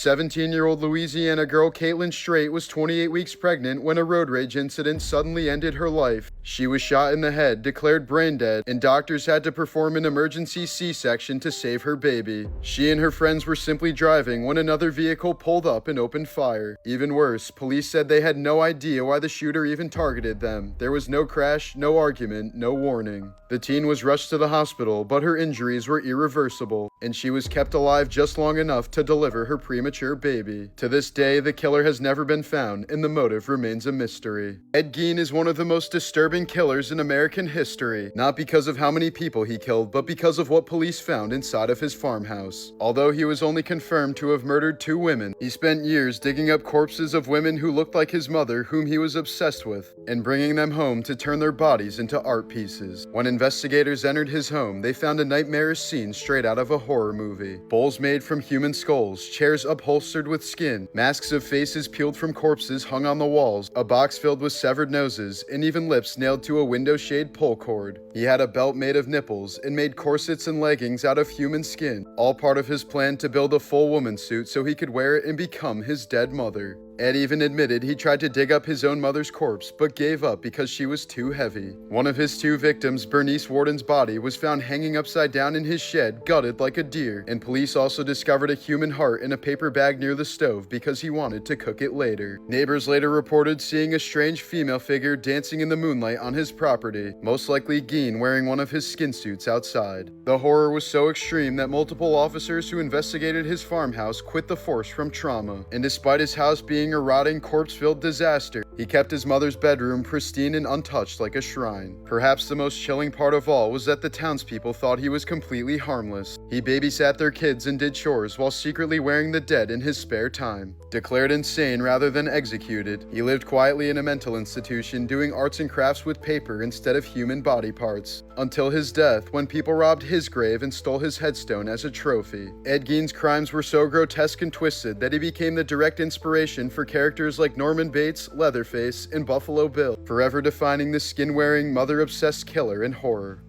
17-year-old Louisiana girl Caitlyn Strait was 28 weeks pregnant when a road rage incident suddenly ended her life. She was shot in the head, declared brain dead, and doctors had to perform an emergency C-section to save her baby. She and her friends were simply driving when another vehicle pulled up and opened fire. Even worse, police said they had no idea why the shooter even targeted them. There was no crash, no argument, no warning. The teen was rushed to the hospital, but her injuries were irreversible, and she was kept alive just long enough to deliver her premature baby. To this day, the killer has never been found, and the motive remains a mystery. Ed Gein is one of the most disturbing killers in American history, not because of how many people he killed, but because of what police found inside of his farmhouse. Although he was only confirmed to have murdered 2 women, he spent years digging up corpses of women who looked like his mother, whom he was obsessed with, and bringing them home to turn their bodies into art pieces. When investigators entered his home, they found a nightmarish scene straight out of a horror movie. Bowls made from human skulls, chairs upholstered with skin, masks of faces peeled from corpses hung on the walls, a box filled with severed noses, and even lips nailed to a window shade pull cord. He had a belt made of nipples and made corsets and leggings out of human skin, all part of his plan to build a full woman suit so he could wear it and become his dead mother. Ed even admitted he tried to dig up his own mother's corpse, but gave up because she was too heavy. One of his 2 victims, Bernice Warden's body, was found hanging upside down in his shed, gutted like a deer, and police also discovered a human heart in a paper bag near the stove because he wanted to cook it later. Neighbors later reported seeing a strange female figure dancing in the moonlight on his property, most likely Gein wearing one of his skin suits outside. The horror was so extreme that multiple officers who investigated his farmhouse quit the force from trauma, and despite his house being a rotting, corpse-filled disaster, he kept his mother's bedroom pristine and untouched like a shrine. Perhaps the most chilling part of all was that the townspeople thought he was completely harmless. He babysat their kids and did chores while secretly wearing the dead in his spare time. Declared insane rather than executed, he lived quietly in a mental institution doing arts and crafts with paper instead of human body parts, until his death when people robbed his grave and stole his headstone as a trophy. Ed Gein's crimes were so grotesque and twisted that he became the direct inspiration for characters like Norman Bates, Leatherface, and Buffalo Bill, forever defining the skin-wearing, mother-obsessed killer in horror.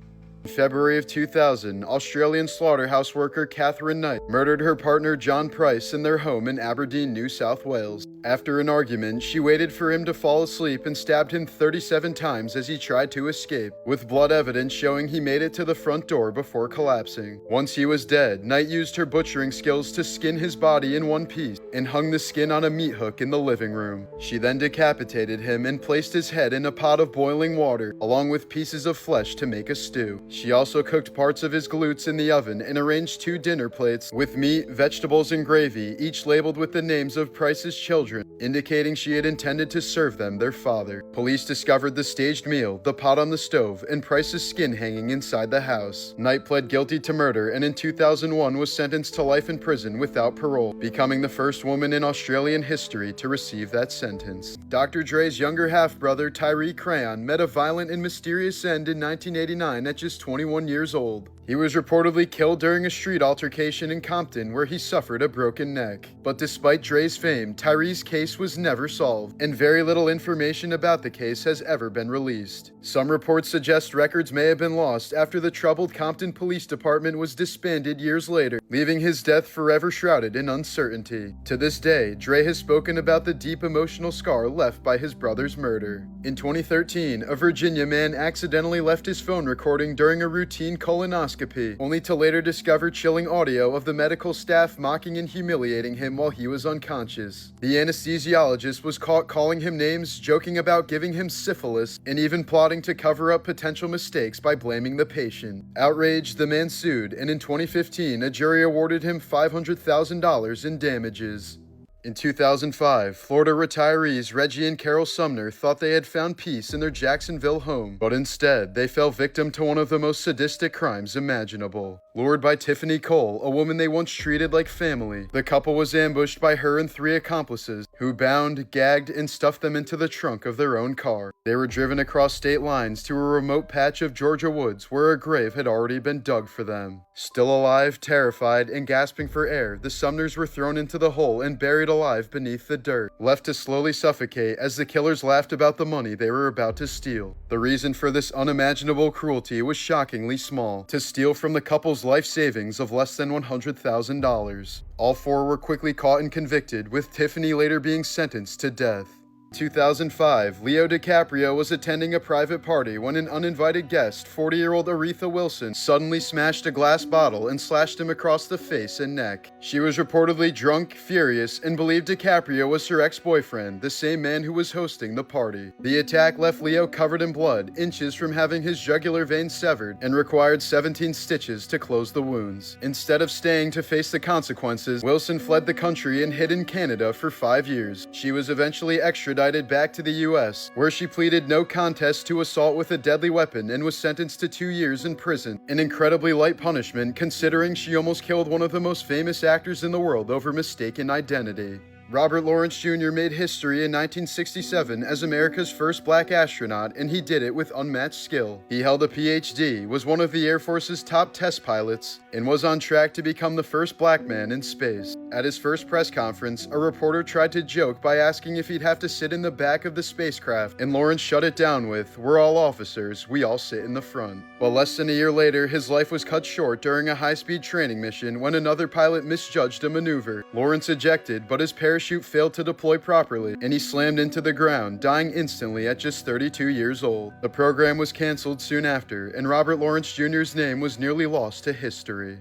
In February of 2000, Australian slaughterhouse worker Katherine Knight murdered her partner John Price in their home in Aberdeen, New South Wales. After an argument, she waited for him to fall asleep and stabbed him 37 times as he tried to escape, with blood evidence showing he made it to the front door before collapsing. Once he was dead, Knight used her butchering skills to skin his body in one piece and hung the skin on a meat hook in the living room. She then decapitated him and placed his head in a pot of boiling water, along with pieces of flesh to make a stew. She also cooked parts of his glutes in the oven and arranged 2 dinner plates with meat, vegetables, and gravy, each labeled with the names of Price's children, indicating she had intended to serve them their father. Police discovered the staged meal, the pot on the stove, and Price's skin hanging inside the house. Knight pled guilty to murder and in 2001 was sentenced to life in prison without parole, becoming the first woman in Australian history to receive that sentence. Dr. Dre's younger half-brother, Tyree Crayon, met a violent and mysterious end in 1989 at just 21 years old. He was reportedly killed during a street altercation in Compton where he suffered a broken neck. But despite Dre's fame, Tyree's case was never solved, and very little information about the case has ever been released. Some reports suggest records may have been lost after the troubled Compton Police Department was disbanded years later, leaving his death forever shrouded in uncertainty. To this day, Dre has spoken about the deep emotional scar left by his brother's murder. In 2013, a Virginia man accidentally left his phone recording during a routine colonoscopy, only to later discover chilling audio of the medical staff mocking and humiliating him while he was unconscious. The anesthesiologist was caught calling him names, joking about giving him syphilis, and even plotting to cover up potential mistakes by blaming the patient. Outraged, the man sued, and in 2015, a jury awarded him $500,000 in damages. In 2005, Florida retirees Reggie and Carol Sumner thought they had found peace in their Jacksonville home, but instead, they fell victim to one of the most sadistic crimes imaginable. Lured by Tiffany Cole, a woman they once treated like family, the couple was ambushed by her and 3 accomplices, who bound, gagged, and stuffed them into the trunk of their own car. They were driven across state lines to a remote patch of Georgia woods where a grave had already been dug for them. Still alive, terrified, and gasping for air, the Sumners were thrown into the hole and buried alive beneath the dirt, left to slowly suffocate as the killers laughed about the money they were about to steal. The reason for this unimaginable cruelty was shockingly small: to steal from the couple's life savings of less than $100,000. All four were quickly caught and convicted, with Tiffany later being sentenced to death. 2005, Leo DiCaprio was attending a private party when an uninvited guest, 40-year-old Aretha Wilson, suddenly smashed a glass bottle and slashed him across the face and neck. She was reportedly drunk, furious, and believed DiCaprio was her ex-boyfriend, the same man who was hosting the party. The attack left Leo covered in blood, inches from having his jugular vein severed, and required 17 stitches to close the wounds. Instead of staying to face the consequences, Wilson fled the country and hid in Canada for 5 years. She was eventually extradited back to the US, where she pleaded no contest to assault with a deadly weapon and was sentenced to 2 years in prison, an incredibly light punishment considering she almost killed one of the most famous actors in the world over mistaken identity. Robert Lawrence Jr. made history in 1967 as America's first black astronaut, and he did it with unmatched skill. He held a PhD, was one of the Air Force's top test pilots, and was on track to become the first black man in space. At his first press conference, a reporter tried to joke by asking if he'd have to sit in the back of the spacecraft, and Lawrence shut it down with, "We're all officers, we all sit in the front." But less than a year later, his life was cut short during a high-speed training mission when another pilot misjudged a maneuver. Lawrence ejected, but his parachute failed to deploy properly, and he slammed into the ground, dying instantly at just 32 years old. The program was canceled soon after, and Robert Lawrence Jr.'s name was nearly lost to history.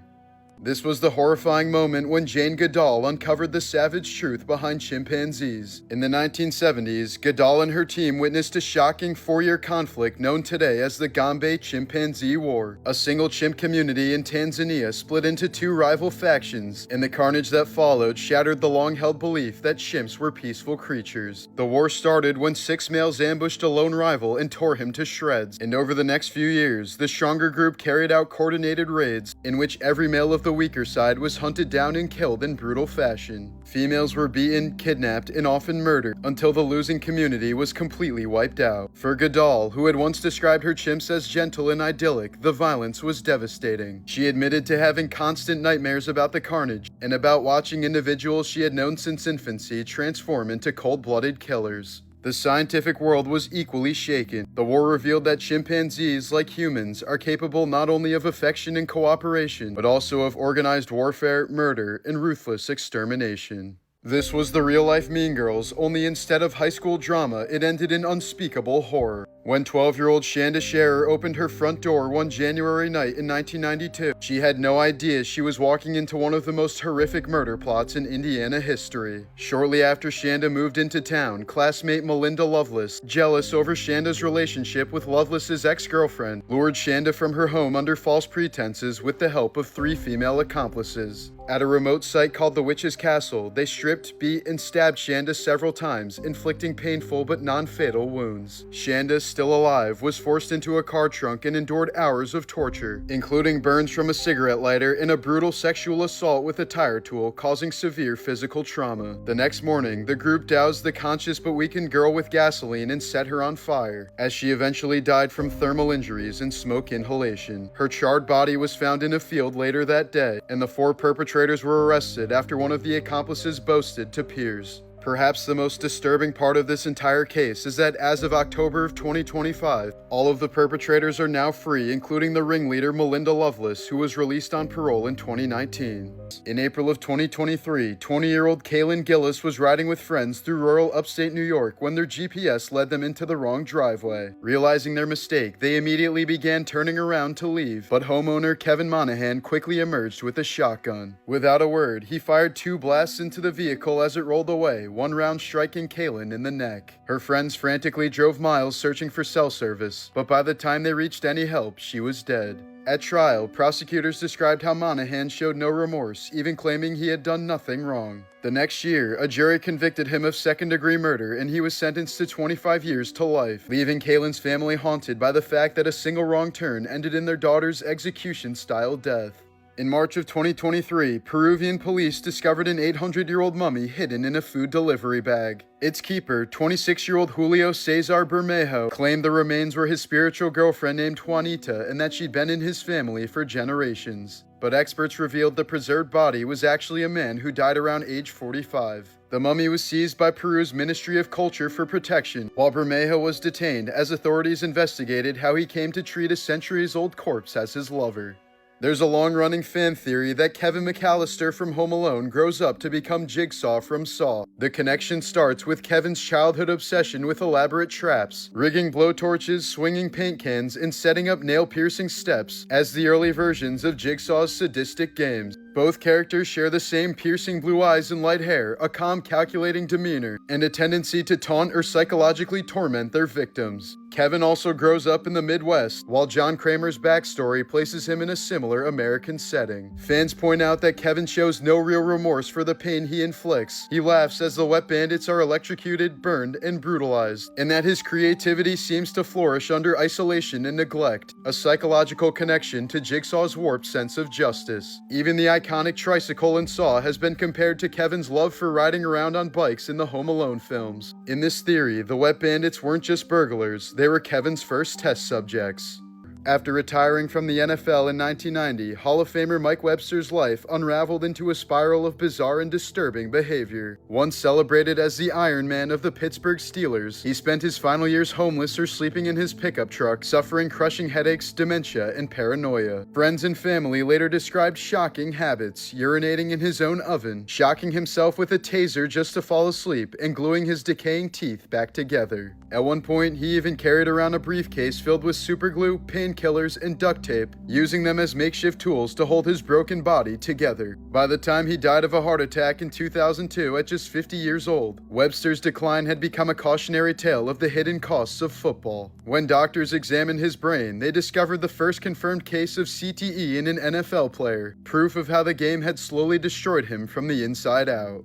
This was the horrifying moment when Jane Goodall uncovered the savage truth behind chimpanzees. In the 1970s, Goodall and her team witnessed a shocking 4-year conflict known today as the Gombe Chimpanzee War. A single chimp community in Tanzania split into 2 rival factions, and the carnage that followed shattered the long-held belief that chimps were peaceful creatures. The war started when 6 males ambushed a lone rival and tore him to shreds, and over the next few years, the stronger group carried out coordinated raids in which every male of the weaker side was hunted down and killed in brutal fashion. Females were beaten, kidnapped, and often murdered until the losing community was completely wiped out. For Goodall, who had once described her chimps as gentle and idyllic, the violence was devastating. She admitted to having constant nightmares about the carnage and about watching individuals she had known since infancy transform into cold-blooded killers. The scientific world was equally shaken. The war revealed that chimpanzees, like humans, are capable not only of affection and cooperation, but also of organized warfare, murder, and ruthless extermination. This was the real-life Mean Girls, only instead of high school drama, it ended in unspeakable horror. When 12-year-old Shanda Sharer opened her front door one January night in 1992, she had no idea she was walking into one of the most horrific murder plots in Indiana history. Shortly after Shanda moved into town, classmate Melinda Loveless, jealous over Shanda's relationship with Loveless's ex-girlfriend, lured Shanda from her home under false pretenses with the help of 3 female accomplices. At a remote site called the Witch's Castle, they stripped, beat, and stabbed Shanda several times, inflicting painful but non-fatal wounds. Shanda, still alive, was forced into a car trunk and endured hours of torture, including burns from a cigarette lighter and a brutal sexual assault with a tire tool, causing severe physical trauma. The next morning, the group doused the conscious but weakened girl with gasoline and set her on fire, as she eventually died from thermal injuries and smoke inhalation. Her charred body was found in a field later that day, and the 4 perpetrators were arrested after one of the accomplices boasted to peers. Perhaps the most disturbing part of this entire case is that as of October of 2025, all of the perpetrators are now free, including the ringleader Melinda Loveless, who was released on parole in 2019. In April of 2023, 20-year-old Kaylin Gillis was riding with friends through rural upstate New York when their GPS led them into the wrong driveway. Realizing their mistake, they immediately began turning around to leave, but homeowner Kevin Monahan quickly emerged with a shotgun. Without a word, he fired 2 blasts into the vehicle as it rolled away, one round striking Caitlyn in the neck. Her friends frantically drove miles searching for cell service, but by the time they reached any help, she was dead. At trial, prosecutors described how Monahan showed no remorse, even claiming he had done nothing wrong. The next year, a jury convicted him of second-degree murder, and he was sentenced to 25 years to life, leaving Caitlyn's family haunted by the fact that a single wrong turn ended in their daughter's execution-style death. In March of 2023, Peruvian police discovered an 800-year-old mummy hidden in a food delivery bag. Its keeper, 26-year-old Julio Cesar Bermejo, claimed the remains were his spiritual girlfriend named Juanita and that she'd been in his family for generations. but experts revealed the preserved body was actually a man who died around age 45. The mummy was seized by Peru's Ministry of Culture for protection, while Bermejo was detained as authorities investigated how he came to treat a centuries-old corpse as his lover. There's a long-running fan theory that Kevin McCallister from Home Alone grows up to become Jigsaw from Saw. The connection starts with Kevin's childhood obsession with elaborate traps, rigging blowtorches, swinging paint cans, and setting up nail-piercing steps as the early versions of Jigsaw's sadistic games. Both characters share the same piercing blue eyes and light hair, a calm, calculating demeanor, and a tendency to taunt or psychologically torment their victims. Kevin also grows up in the Midwest, while John Kramer's backstory places him in a similar American setting. Fans point out that Kevin shows no real remorse for the pain he inflicts. He laughs as the wet bandits are electrocuted, burned, and brutalized, and that his creativity seems to flourish under isolation and neglect, a psychological connection to Jigsaw's warped sense of justice. Even the iconic tricycle in Saw has been compared to Kevin's love for riding around on bikes in the Home Alone films. In this theory, the wet bandits weren't just burglars, they were Kevin's first test subjects. After retiring from the NFL in 1990, Hall of Famer Mike Webster's life unraveled into a spiral of bizarre and disturbing behavior. Once celebrated as the Iron Man of the Pittsburgh Steelers, he spent his final years homeless or sleeping in his pickup truck, suffering crushing headaches, dementia, and paranoia. Friends and family later described shocking habits, urinating in his own oven, shocking himself with a taser just to fall asleep, and gluing his decaying teeth back together. At one point, he even carried around a briefcase filled with superglue, painkillers, and duct tape, using them as makeshift tools to hold his broken body together. By the time he died of a heart attack in 2002 at just 50 years old, Webster's decline had become a cautionary tale of the hidden costs of football. When doctors examined his brain, they discovered the first confirmed case of CTE in an NFL player, proof of how the game had slowly destroyed him from the inside out.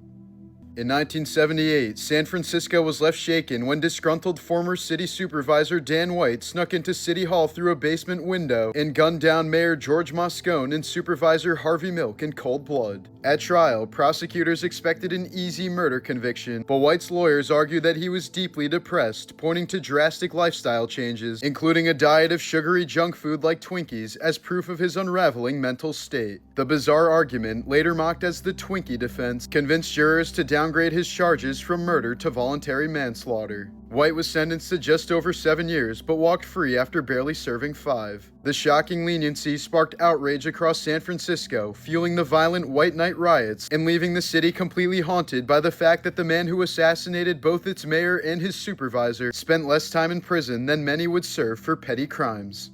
In 1978, San Francisco was left shaken when disgruntled former city supervisor Dan White snuck into City Hall through a basement window and gunned down Mayor George Moscone and Supervisor Harvey Milk in cold blood. At trial, prosecutors expected an easy murder conviction, but White's lawyers argued that he was deeply depressed, pointing to drastic lifestyle changes, including a diet of sugary junk food like Twinkies, as proof of his unraveling mental state. The bizarre argument, later mocked as the Twinkie defense, convinced jurors to downgrade his charges from murder to voluntary manslaughter. White was sentenced to just over 7 years, but walked free after barely serving 5. The shocking leniency sparked outrage across San Francisco, fueling the violent White Night riots and leaving the city completely haunted by the fact that the man who assassinated both its mayor and his supervisor spent less time in prison than many would serve for petty crimes.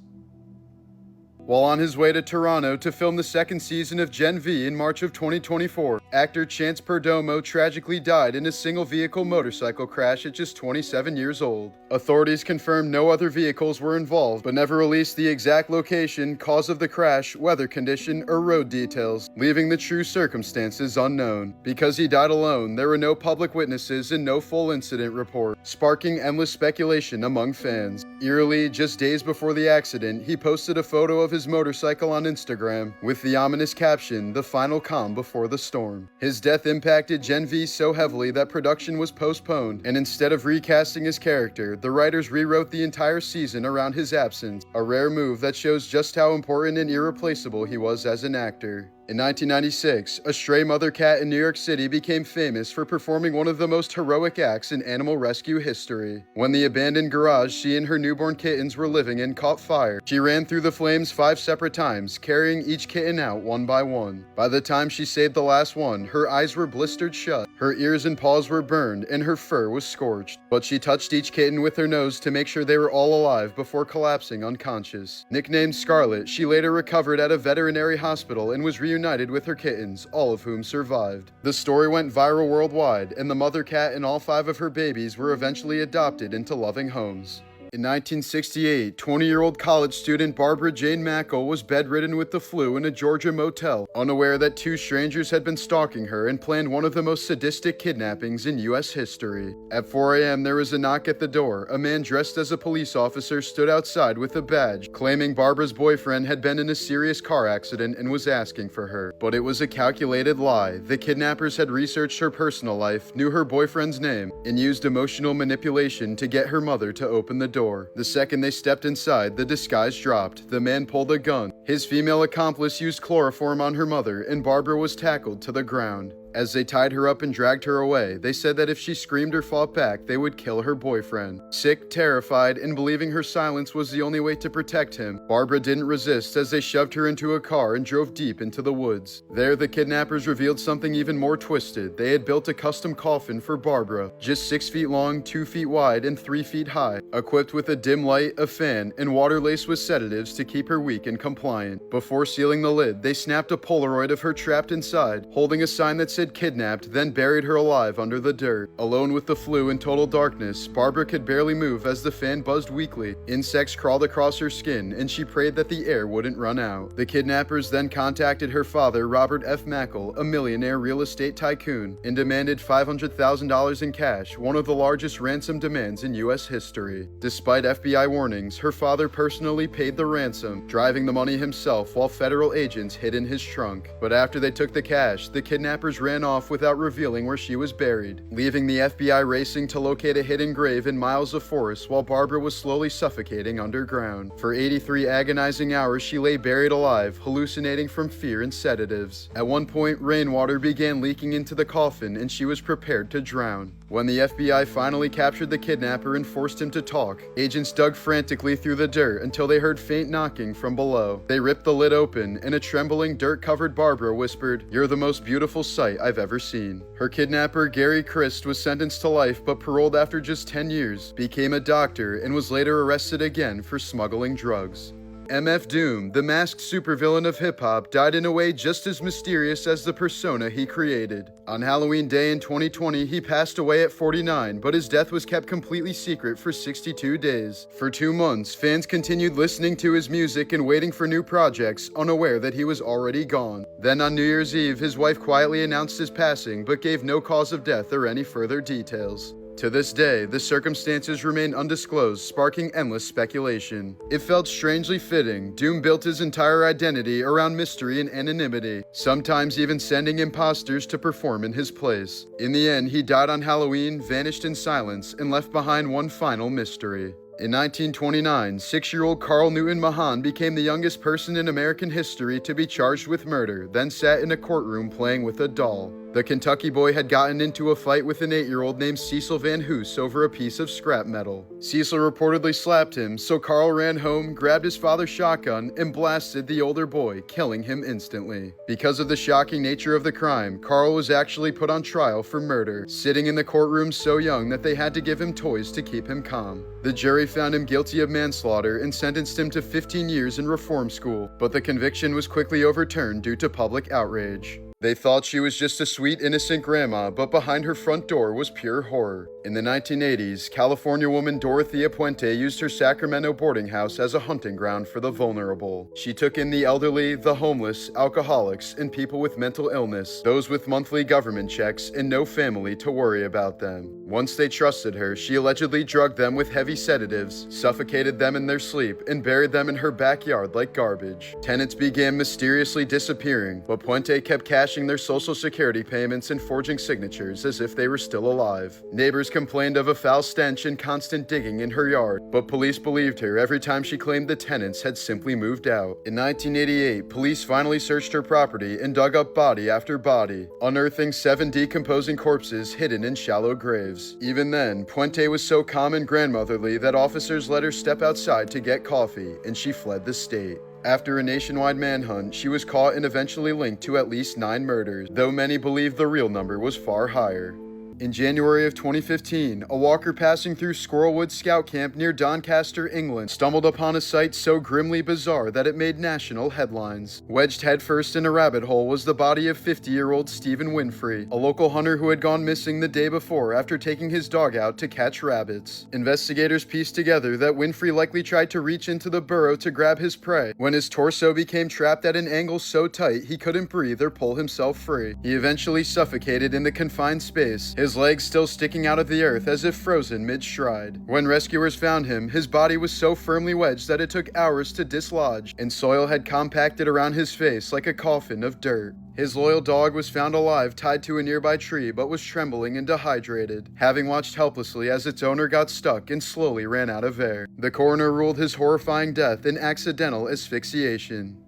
While on his way to Toronto to film the second season of Gen V in March of 2024, actor Chance Perdomo tragically died in a single-vehicle motorcycle crash at just 27 years old. Authorities confirmed no other vehicles were involved, but never released the exact location, cause of the crash, weather condition, or road details, leaving the true circumstances unknown. Because he died alone, there were no public witnesses and no full incident report, sparking endless speculation among fans. Eerily, just days before the accident, he posted a photo of his motorcycle on Instagram with the ominous caption, "The final calm before the storm." His death impacted Gen V so heavily that production was postponed, and instead of recasting his character, the writers rewrote the entire season around his absence, a rare move that shows just how important and irreplaceable he was as an actor. In 1996, a stray mother cat in New York City became famous for performing one of the most heroic acts in animal rescue history. When the abandoned garage she and her newborn kittens were living in caught fire, she ran through the flames 5 separate times, carrying each kitten out one by one. By the time she saved the last one, her eyes were blistered shut, her ears and paws were burned, and her fur was scorched. But she touched each kitten with her nose to make sure they were all alive before collapsing unconscious. Nicknamed Scarlett, she later recovered at a veterinary hospital and was reunited with her kittens, all of whom survived. The story went viral worldwide, and the mother cat and all 5 of her babies were eventually adopted into loving homes. In 1968, 20-year-old college student Barbara Mackle was bedridden with the flu in a Georgia motel, unaware that 2 strangers had been stalking her and planned one of the most sadistic kidnappings in U.S. history. At 4 a.m., there was a knock at the door. A man dressed as a police officer stood outside with a badge, claiming Barbara's boyfriend had been in a serious car accident and was asking for her. But it was a calculated lie. The kidnappers had researched her personal life, knew her boyfriend's name, and used emotional manipulation to get her mother to open the door. door. The second they stepped inside, the disguise dropped. The man pulled a gun. His female accomplice used chloroform on her mother, and Barbara was tackled to the ground. As they tied her up and dragged her away, they said that if she screamed or fought back, they would kill her boyfriend. Sick, terrified, and believing her silence was the only way to protect him, Barbara didn't resist as they shoved her into a car and drove deep into the woods. There, the kidnappers revealed something even more twisted. They had built a custom coffin for Barbara, just 6 feet long, 2 feet wide, and 3 feet high, equipped with a dim light, a fan, and water laced with sedatives to keep her weak and compliant. Before sealing the lid, they snapped a Polaroid of her trapped inside, holding a sign that said kidnapped, then buried her alive under the dirt. Alone with the flu in total darkness, Barbara could barely move as the fan buzzed weakly. Insects crawled across her skin, and she prayed that the air wouldn't run out. The kidnappers then contacted her father, Robert F. Mackle, a millionaire real estate tycoon, and demanded $500,000 in cash, one of the largest ransom demands in U.S. history. Despite FBI warnings, her father personally paid the ransom, driving the money himself while federal agents hid in his trunk. But after they took the cash, the kidnappers ran off without revealing where she was buried, leaving the FBI racing to locate a hidden grave in miles of forest while Barbara was slowly suffocating underground. For 83 agonizing hours, she lay buried alive, hallucinating from fear and sedatives. At one point, rainwater began leaking into the coffin and she was prepared to drown. When the FBI finally captured the kidnapper and forced him to talk, agents dug frantically through the dirt until they heard faint knocking from below. They ripped the lid open, and a trembling, dirt-covered Barbara whispered, "You're the most beautiful sight I've ever seen." Her kidnapper, Gary Christ, was sentenced to life but paroled after just 10 years, became a doctor, and was later arrested again for smuggling drugs. MF Doom, the masked supervillain of hip-hop, died in a way just as mysterious as the persona he created. On Halloween Day in 2020, he passed away at 49, but his death was kept completely secret for 62 days. For 2 months, fans continued listening to his music and waiting for new projects, unaware that he was already gone. Then on New Year's Eve, his wife quietly announced his passing, but gave no cause of death or any further details. To this day, the circumstances remain undisclosed, sparking endless speculation. It felt strangely fitting. Doom built his entire identity around mystery and anonymity, sometimes even sending imposters to perform in his place. In the end, he died on Halloween, vanished in silence, and left behind one final mystery. In 1929, 6-year-old Carl Newton Mahan became the youngest person in American history to be charged with murder, then sat in a courtroom playing with a doll. The Kentucky boy had gotten into a fight with an 8-year-old named Cecil Van Hoos over a piece of scrap metal. Cecil reportedly slapped him, so Carl ran home, grabbed his father's shotgun, and blasted the older boy, killing him instantly. Because of the shocking nature of the crime, Carl was actually put on trial for murder, sitting in the courtroom so young that they had to give him toys to keep him calm. The jury found him guilty of manslaughter and sentenced him to 15 years in reform school, but the conviction was quickly overturned due to public outrage. They thought she was just a sweet, innocent grandma, but behind her front door was pure horror. In the 1980s, California woman Dorothea Puente used her Sacramento boarding house as a hunting ground for the vulnerable. She took in the elderly, the homeless, alcoholics, and people with mental illness, those with monthly government checks and no family to worry about them. Once they trusted her, she allegedly drugged them with heavy sedatives, suffocated them in their sleep, and buried them in her backyard like garbage. Tenants began mysteriously disappearing, but Puente kept cashing their social security payments and forging signatures as if they were still alive. Neighbors complained of a foul stench and constant digging in her yard, but police believed her every time she claimed the tenants had simply moved out. In 1988, police finally searched her property and dug up body after body, unearthing 7 decomposing corpses hidden in shallow graves. Even then, Puente was so calm and grandmotherly that officers let her step outside to get coffee, and she fled the state. After a nationwide manhunt, she was caught and eventually linked to at least 9 murders, though many believe the real number was far higher. In January of 2015, a walker passing through Squirrelwood Scout Camp near Doncaster, England, stumbled upon a sight so grimly bizarre that it made national headlines. Wedged headfirst in a rabbit hole was the body of 50-year-old Stephen Winfrey, a local hunter who had gone missing the day before after taking his dog out to catch rabbits. Investigators pieced together that Winfrey likely tried to reach into the burrow to grab his prey, when his torso became trapped at an angle so tight he couldn't breathe or pull himself free. He eventually suffocated in the confined space, his legs still sticking out of the earth as if frozen mid-stride. When rescuers found him, his body was so firmly wedged that it took hours to dislodge, and soil had compacted around his face like a coffin of dirt. His loyal dog was found alive tied to a nearby tree but was trembling and dehydrated, having watched helplessly as its owner got stuck and slowly ran out of air. The coroner ruled his horrifying death an accidental asphyxiation.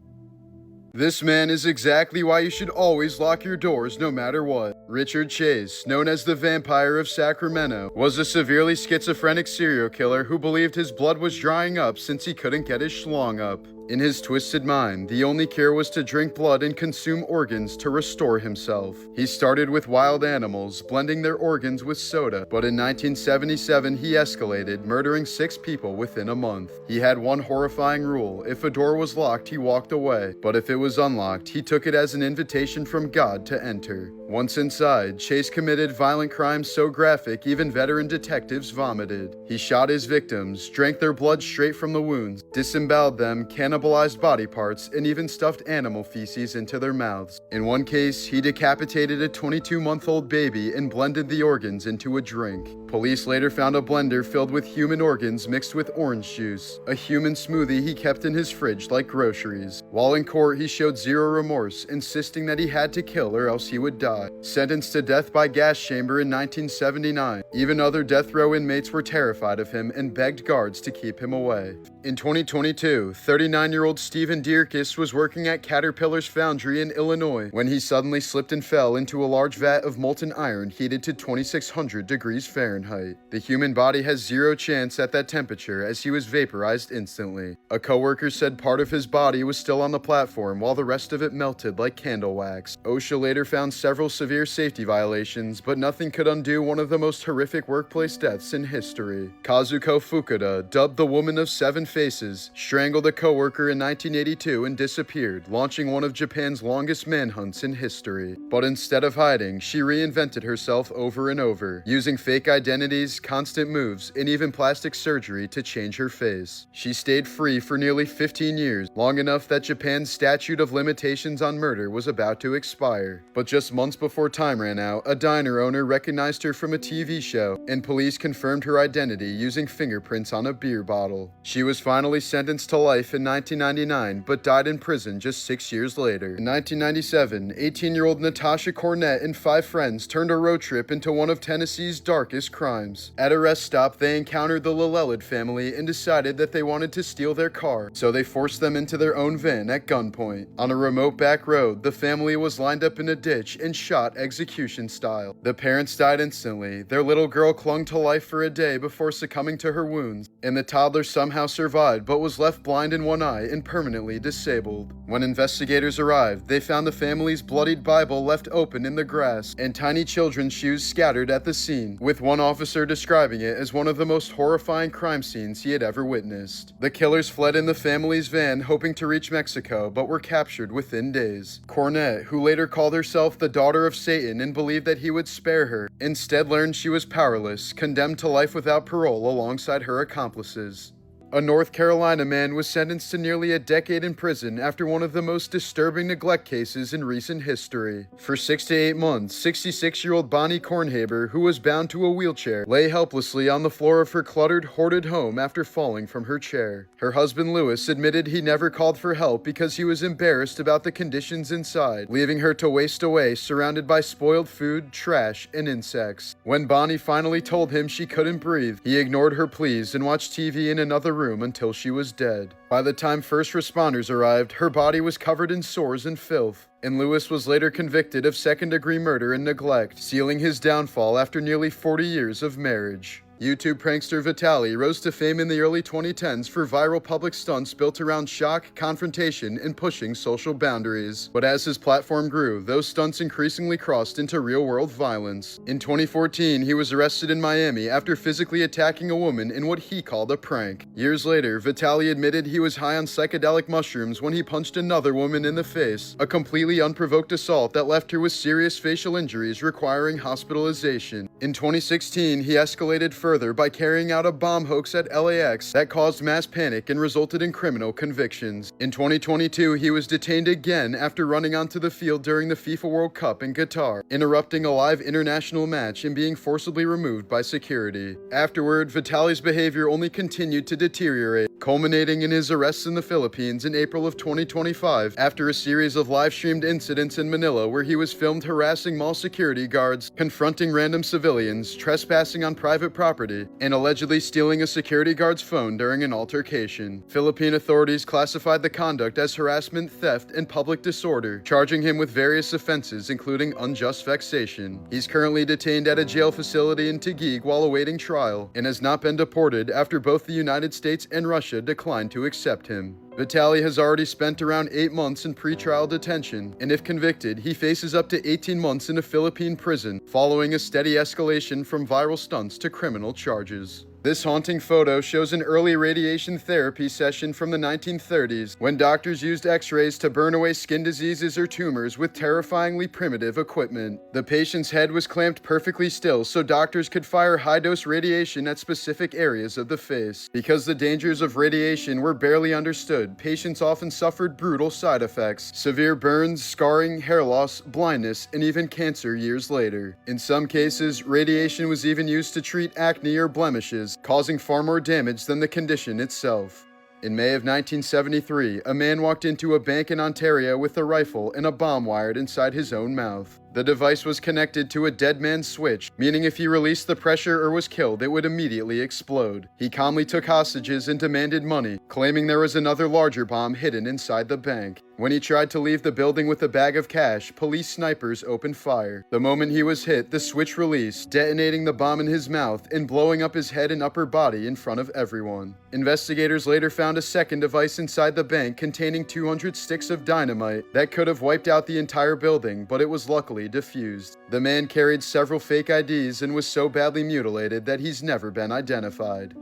This man is exactly why you should always lock your doors no matter what. Richard Chase, known as the Vampire of Sacramento, was a severely schizophrenic serial killer who believed his blood was drying up since he couldn't get his schlong up. In his twisted mind, the only cure was to drink blood and consume organs to restore himself. He started with wild animals, blending their organs with soda, but in 1977 he escalated, murdering 6 people within a month. He had one horrifying rule: if a door was locked, he walked away, but if it was unlocked, he took it as an invitation from God to enter. Once inside, Chase committed violent crimes so graphic even veteran detectives vomited. He shot his victims, drank their blood straight from the wounds, disemboweled them, cannibalized body parts, and even stuffed animal feces into their mouths. In one case, he decapitated a 22-month-old baby and blended the organs into a drink. Police later found a blender filled with human organs mixed with orange juice, a human smoothie he kept in his fridge like groceries. While in court, he showed zero remorse, insisting that he had to kill or else he would die. Sentenced to death by gas chamber in 1979, even other death row inmates were terrified of him and begged guards to keep him away. In 2022, 39-year-old Stephen Dierkes was working at Caterpillar's foundry in Illinois when he suddenly slipped and fell into a large vat of molten iron heated to 2,600 degrees Fahrenheit. The human body has zero chance at that temperature as he was vaporized instantly. A coworker said part of his body was still on the platform while the rest of it melted like candle wax. OSHA later found several severe safety violations, but nothing could undo one of the most horrific workplace deaths in history. Kazuko Fukuda, dubbed the Woman of 7 Faces, strangled a coworker in 1982 and disappeared, launching one of Japan's longest manhunts in history. But instead of hiding, she reinvented herself over and over, using fake identities, constant moves, and even plastic surgery to change her face. She stayed free for nearly 15 years, long enough that Japan's statute of limitations on murder was about to expire. But just months before time ran out, a diner owner recognized her from a TV show, and police confirmed her identity using fingerprints on a beer bottle. She was finally sentenced to life in 1999, but died in prison just 6 years later. In 1997, 18-year-old Natasha Cornett and 5 friends turned a road trip into one of Tennessee's darkest crimes. At a rest stop, they encountered the Lelid family and decided that they wanted to steal their car, so they forced them into their own van at gunpoint. On a remote back road, the family was lined up in a ditch and shot execution style. The parents died instantly. Their little girl clung to life for a day before succumbing to her wounds, and the toddler somehow survived but was left blind in one eye and permanently disabled. When investigators arrived, they found the family's bloodied Bible left open in the grass and tiny children's shoes scattered at the scene, with one officer describing it as one of the most horrifying crime scenes he had ever witnessed. The killers fled in the family's van hoping to reach Mexico, but were captured within days. Cornett, who later called herself the daughter of Satan and believed that he would spare her, instead learned she was powerless, condemned to life without parole alongside her accomplices. A North Carolina man was sentenced to nearly a decade in prison after one of the most disturbing neglect cases in recent history. For 6 to 8 months, 66-year-old Bonnie Kornhaber, who was bound to a wheelchair, lay helplessly on the floor of her cluttered, hoarded home after falling from her chair. Her husband Lewis admitted he never called for help because he was embarrassed about the conditions inside, leaving her to waste away surrounded by spoiled food, trash, and insects. When Bonnie finally told him she couldn't breathe, he ignored her pleas and watched TV in another room until she was dead. By the time first responders arrived, her body was covered in sores and filth, and Lewis was later convicted of second-degree murder and neglect, sealing his downfall after nearly 40 years of marriage. YouTube prankster Vitali rose to fame in the early 2010s for viral public stunts built around shock, confrontation, and pushing social boundaries. But as his platform grew, those stunts increasingly crossed into real-world violence. In 2014, he was arrested in Miami after physically attacking a woman in what he called a prank. Years later, Vitali admitted he was high on psychedelic mushrooms when he punched another woman in the face, a completely unprovoked assault that left her with serious facial injuries requiring hospitalization. In 2016, he escalated further by carrying out a bomb hoax at LAX that caused mass panic and resulted in criminal convictions. In 2022, he was detained again after running onto the field during the FIFA World Cup in Qatar, interrupting a live international match and being forcibly removed by security. Afterward, Vitali's behavior only continued to deteriorate, culminating in his arrests in the Philippines in April of 2025 after a series of live-streamed incidents in Manila where he was filmed harassing mall security guards, confronting random civilians, trespassing on private property, and allegedly stealing a security guard's phone during an altercation. Philippine authorities classified the conduct as harassment, theft, and public disorder, charging him with various offenses including unjust vexation. He's currently detained at a jail facility in Taguig while awaiting trial, and has not been deported after both the United States and Russia declined to accept him. Vitali has already spent around 8 months in pretrial detention, and if convicted, he faces up to 18 months in a Philippine prison, following a steady escalation from viral stunts to criminal charges. This haunting photo shows an early radiation therapy session from the 1930s when doctors used x-rays to burn away skin diseases or tumors with terrifyingly primitive equipment. The patient's head was clamped perfectly still so doctors could fire high-dose radiation at specific areas of the face. Because the dangers of radiation were barely understood, patients often suffered brutal side effects, severe burns, scarring, hair loss, blindness, and even cancer years later. In some cases, radiation was even used to treat acne or blemishes, causing far more damage than the condition itself. In May of 1973, a man walked into a bank in Ontario with a rifle and a bomb wired inside his own mouth. The device was connected to a dead man's switch, meaning if he released the pressure or was killed, it would immediately explode. He calmly took hostages and demanded money, claiming there was another larger bomb hidden inside the bank. When he tried to leave the building with a bag of cash, police snipers opened fire. The moment he was hit, the switch released, detonating the bomb in his mouth and blowing up his head and upper body in front of everyone. Investigators later found a second device inside the bank containing 200 sticks of dynamite that could have wiped out the entire building, but it was luckily defused. The man carried several fake IDs and was so badly mutilated that he's never been identified.